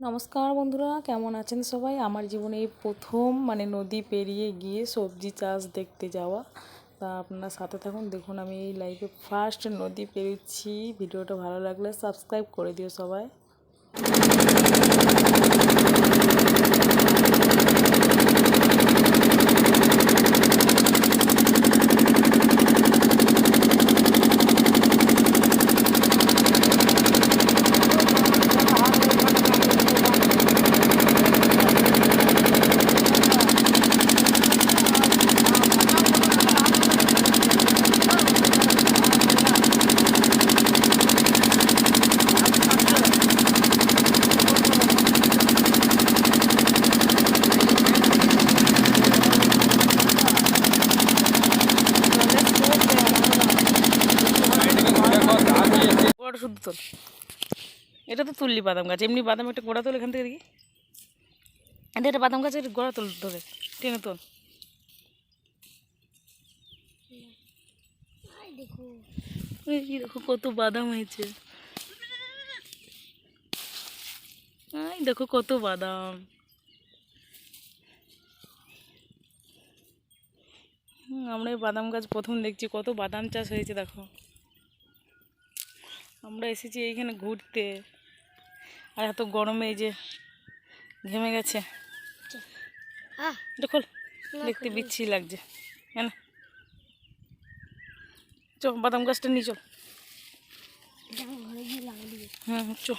নমস্কার বন্ধুরা, কেমন আছেন সবাই? আমার জীবনে এই প্রথম নদী পেরিয়ে গিয়ে সবজি চাষ দেখতে যাওয়া। তা আপনারা সাথে থাকুন, দেখুন আমি এই লাইফে ফার্স্ট নদী পেরোচ্ছি। ভিডিওটা ভালো লাগলে সাবস্ক্রাইব করে দিও সবাই। গোড়াটা শুদ্ধ তোল, এটা তো তুললি বাদাম গাছ। এমনি বাদাম একটা গোড়া তোল এখান থেকে দেখি। এটা একটা বাদাম গাছের গোড়া তোল, ধরে টেনে তোল। দেখো কত বাদাম হয়েছে, দেখো কত বাদাম। আমরা এই বাদাম গাছ প্রথম দেখছি, কত বাদাম চাষ হয়েছে দেখো। আমরা এসেছি এইখানে ঘুরতে, আর এত গরমে এই যে ঘেমে গেছে। দেখো দেখতে বিচ্ছি লাগছে, হ্যাঁ। চল বাদাম গাছটা নিয়ে চল। হুম, চল।